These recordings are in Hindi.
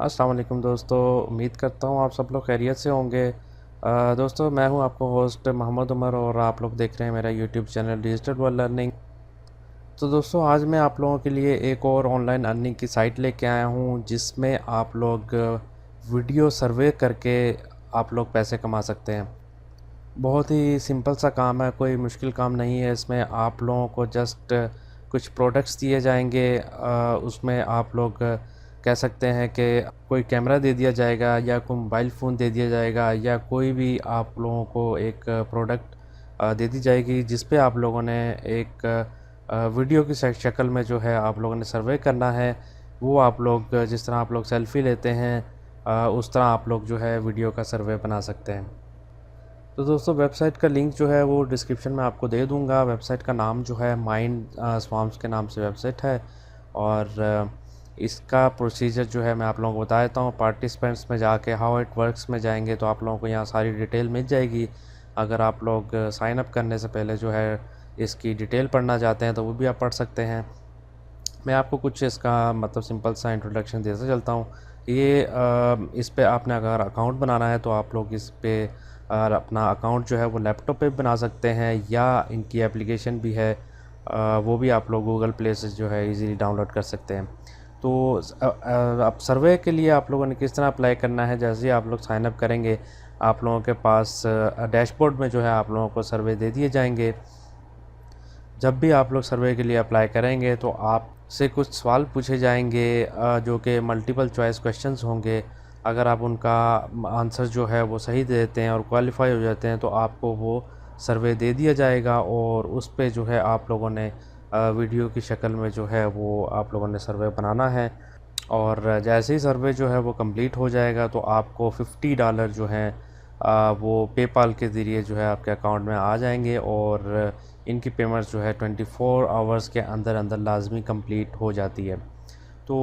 अस्सलाम वालेकुम दोस्तों। उम्मीद करता हूँ आप सब लोग खैरियत से होंगे। दोस्तों, मैं हूँ आपको होस्ट मोहम्मद उमर और आप लोग देख रहे हैं मेरा YouTube channel digital world learning. तो दोस्तों, आज मैं आप लोगों के लिए एक और ऑनलाइन अर्निंग की साइट लेके आया हूँ जिसमें आप लोग वीडियो सर्वे करके आप लोग पैसे कमा सकते हैं। बहुत ही सिंपल सा काम है, कोई मुश्किल काम नहीं है। इसमें आप लोगों को जस्ट कुछ प्रोडक्ट्स दिए जाएंगे। उसमें आप लोग कह सकते हैं कि कोई कैमरा दे दिया जाएगा या कोई मोबाइल फ़ोन दे दिया जाएगा या कोई भी आप लोगों को एक प्रोडक्ट दे दी जाएगी जिस पे आप लोगों ने एक वीडियो की शक्ल में जो है आप लोगों ने सर्वे करना है। वो आप लोग जिस तरह आप लोग सेल्फ़ी लेते हैं उस तरह आप लोग जो है वीडियो का सर्वे बना सकते हैं। तो दोस्तों, वेबसाइट का लिंक जो है वो डिस्क्रिप्शन में आपको दे दूंगा। वेबसाइट का नाम जो है माइंड स्वाम्स के नाम से वेबसाइट है। और इसका प्रोसीजर जो है मैं आप लोगों को बता देता हूँ। पार्टिसिपेंट्स में जाके हाउ इट वर्क्स में जाएंगे तो आप लोगों को यहाँ सारी डिटेल मिल जाएगी। अगर आप लोग साइन अप करने से पहले जो है इसकी डिटेल पढ़ना चाहते हैं तो वो भी आप पढ़ सकते हैं। मैं आपको कुछ इसका मतलब सिंपल सा इंट्रोडक्शन देते चलता हूँ। ये इस पे आपने अगर अकाउंट बनाना है तो आप लोग इस पे अपना अकाउंट जो है वो लैपटॉप पे बना सकते हैं या इनकी एप्लीकेशन भी है, वो भी आप लोग गूगल प्ले से जो है इजीली डाउनलोड कर सकते हैं। तो अब सर्वे के लिए आप लोगों ने किस तरह अप्लाई करना है, जैसे ही आप लोग साइन अप करेंगे आप लोगों के पास डैशबोर्ड में जो है आप लोगों को सर्वे दे दिए जाएंगे। जब भी आप लोग सर्वे के लिए अप्लाई करेंगे तो आपसे कुछ सवाल पूछे जाएंगे जो कि मल्टीपल चॉइस क्वेश्चंस होंगे। अगर आप उनका आंसर जो है वो सही दे देते हैं और क्वालिफाई हो जाते हैं तो आपको वो सर्वे दे दिया जाएगा और उस पे जो है आप लोगों ने वीडियो की शक्ल में जो है वो आप लोगों ने सर्वे बनाना है। और जैसे ही सर्वे जो है वो कंप्लीट हो जाएगा तो आपको $50 जो हैं वो पेपाल के ज़रिए जो है आपके अकाउंट में आ जाएंगे। और इनकी पेमेंट्स जो है 24 आवर्स के अंदर अंदर लाजमी कंप्लीट हो जाती है। तो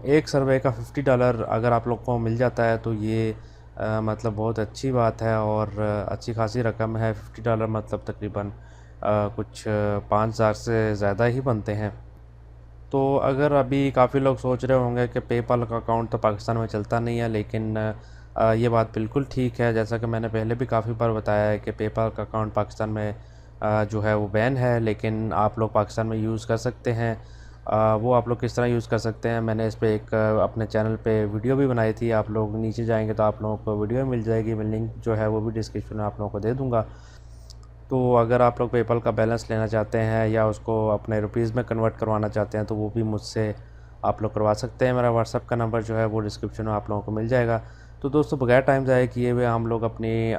एक सर्वे का $50 अगर आप लोग को मिल जाता है तो ये मतलब बहुत अच्छी बात है और अच्छी खासी रकम है। $50 मतलब तकरीबन कुछ 5,000 से ज़्यादा ही बनते हैं। तो अगर अभी काफ़ी लोग सोच रहे होंगे कि पेपाल का अकाउंट तो पाकिस्तान में चलता नहीं है, लेकिन ये बात बिल्कुल ठीक है। जैसा कि मैंने पहले भी काफ़ी बार बताया है कि पेपाल का अकाउंट पाकिस्तान में जो है वो बैन है, लेकिन आप लोग पाकिस्तान में यूज़ कर सकते हैं। वो आप लोग किस तरह यूज़ कर सकते हैं, मैंने इस पे एक अपने चैनल पे वीडियो भी बनाई थी। आप लोग नीचे जाएंगे तो आप लोगों को वीडियो मिल जाएगी। मैं लिंक जो है वो भी डिस्क्रिप्शन में आप लोगों को दे दूँगा। तो अगर आप लोग पेपल का बैलेंस लेना चाहते हैं या उसको अपने रुपीज़ में कन्वर्ट करवाना चाहते हैं तो वो भी मुझसे आप लोग करवा सकते हैं। मेरा व्हाट्सअप का नंबर जो है वो डिस्क्रिप्शन में आप लोगों को मिल जाएगा। तो दोस्तों, बगैर टाइम ज़ाया किए हुए हम लोग अपनी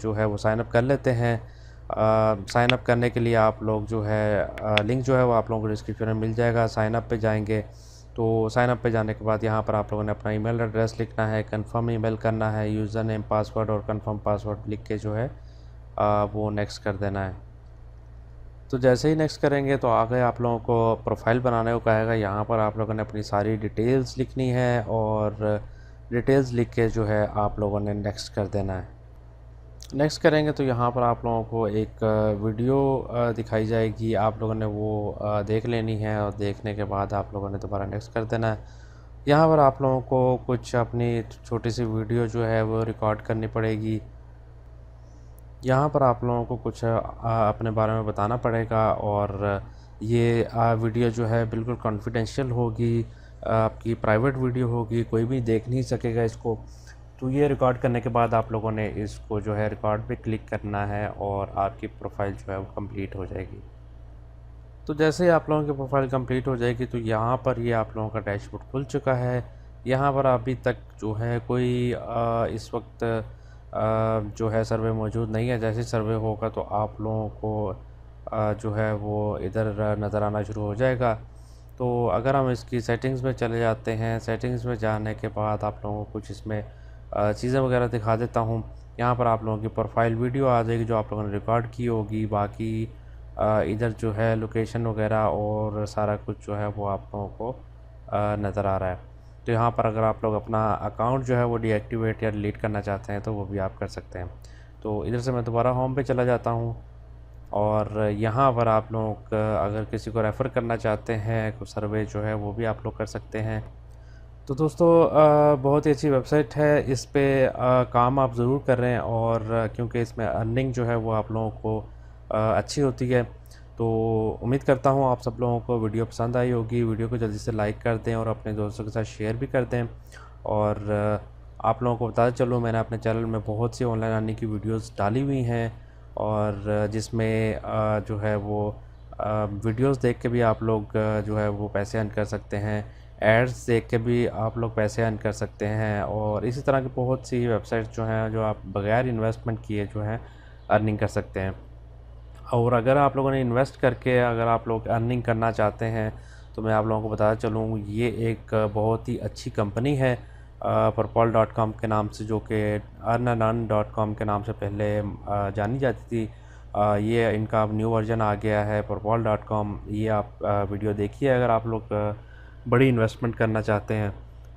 जो है वो साइन अप कर लेते हैं। साइन अप करने के लिए आप लोग जो है लिंक जो है वो आप लोगों को डिस्क्रिप्शन में मिल जाएगा। साइन अप पे जाएंगे तो साइन अप पे जाने के बाद यहाँ पर आप लोगों ने अपना ईमेल एड्रेस लिखना है, कंफर्म ईमेल करना है, यूज़र नेम पासवर्ड और कंफर्म पासवर्ड लिख के जो है वो नेक्स्ट कर देना है। तो जैसे ही नेक्स्ट करेंगे तो आगे आप लोगों को प्रोफाइल बनाने को कहेगा। यहाँ पर आप लोगों ने अपनी सारी डिटेल्स लिखनी है और डिटेल्स लिख के जो है आप लोगों ने नेक्स्ट कर देना है। नेक्स्ट करेंगे तो यहाँ पर आप लोगों को एक वीडियो दिखाई जाएगी, आप लोगों ने वो देख लेनी है और देखने के बाद आप लोगों ने दोबारा नेक्स्ट कर देना है। यहाँ पर आप लोगों को कुछ अपनी छोटी सी वीडियो जो है वो रिकॉर्ड करनी पड़ेगी। यहाँ पर आप लोगों को कुछ अपने बारे में बताना पड़ेगा और ये वीडियो जो है बिल्कुल कॉन्फिडेंशियल होगी, आपकी प्राइवेट वीडियो होगी, कोई भी देख नहीं सकेगा इसको। तो ये रिकॉर्ड करने के बाद आप लोगों ने इसको जो है रिकॉर्ड पे क्लिक करना है और आपकी प्रोफाइल जो है वो कंप्लीट हो जाएगी। तो जैसे ही आप लोगों की प्रोफाइल कंप्लीट हो जाएगी तो यहाँ पर ये आप लोगों का डैशबोर्ड खुल चुका है। यहाँ पर अभी तक जो है कोई इस वक्त जो है सर्वे मौजूद नहीं है। जैसे सर्वे होगा तो आप लोगों को जो है वो इधर नज़र आना शुरू हो जाएगा। तो अगर हम इसकी सेटिंग्स में चले जाते हैं, सेटिंग्स में जाने के बाद आप लोगों को कुछ इसमें चीज़ें वगैरह दिखा देता हूँ। यहाँ पर आप लोगों की प्रोफाइल वीडियो आ जाएगी जो आप लोगों ने रिकॉर्ड की होगी। बाकी इधर जो है लोकेशन वगैरह और सारा कुछ जो है वो आप लोगों को नज़र आ रहा है। तो यहाँ पर अगर आप लोग अपना अकाउंट जो है वो डीएक्टिवेट या डिलीट करना चाहते हैं तो वो भी आप कर सकते हैं। तो इधर से मैं दोबारा होम पे चला जाता हूँ और यहाँ पर आप लोग अगर किसी को रेफ़र करना चाहते हैं तो सर्वे जो है वो भी आप लोग कर सकते हैं। तो दोस्तों बहुत ही अच्छी वेबसाइट है। इस पे काम आप ज़रूर कर रहे हैं, और क्योंकि इसमें अर्निंग जो है वो आप लोगों को अच्छी होती है। तो उम्मीद करता हूँ आप सब लोगों को वीडियो पसंद आई होगी। वीडियो को जल्दी से लाइक कर दें और अपने दोस्तों के साथ शेयर भी कर दें। और आप लोगों को बताते चलूँ, मैंने अपने चैनल में बहुत सी ऑनलाइन अर्निंग की वीडियोस डाली हुई हैं, और जिसमें जो है वो वीडियोस देख के भी आप लोग जो है वो पैसे अर्न कर सकते हैं। एड्स देख के भी आप लोग पैसे अर्न कर सकते हैं, और इसी तरह की बहुत सी वेबसाइट्स जो हैं जो आप बगैर इन्वेस्टमेंट किए जो है अर्निंग कर सकते हैं। और अगर आप लोगों ने इन्वेस्ट करके अगर आप लोग अर्निंग करना चाहते हैं, तो मैं आप लोगों को बताता चलूँ, ये एक बहुत ही अच्छी कंपनी है Purpal.com के नाम से, जो कि earn के नाम से पहले जानी जाती थी। ये इनका अब न्यू वर्जन आ गया है Purpal.com। ये आप वीडियो देखिए अगर आप लोग बड़ी इन्वेस्टमेंट करना चाहते हैं,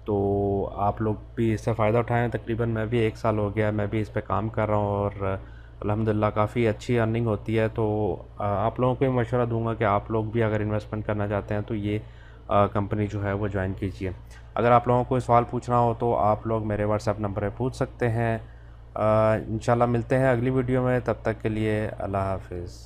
तो आप लोग भी इससे फ़ायदा उठाएं। तकरीबन मैं भी 1 साल हो गया, मैं भी इस पे काम कर रहा हूँ, और अल्हम्दुलिल्लाह काफ़ी अच्छी अर्निंग होती है। तो आप लोगों को भी मशवरा दूंगा कि आप लोग भी अगर इन्वेस्टमेंट करना चाहते हैं तो ये कंपनी जो है वो ज्वाइन कीजिए। अगर आप लोगों को कोई सवाल पूछना हो तो आप लोग मेरे व्हाट्सएप नंबर पे पूछ सकते हैं। इंशाल्लाह मिलते हैं अगली वीडियो में, तब तक के लिए अल्लाह हाफिज़।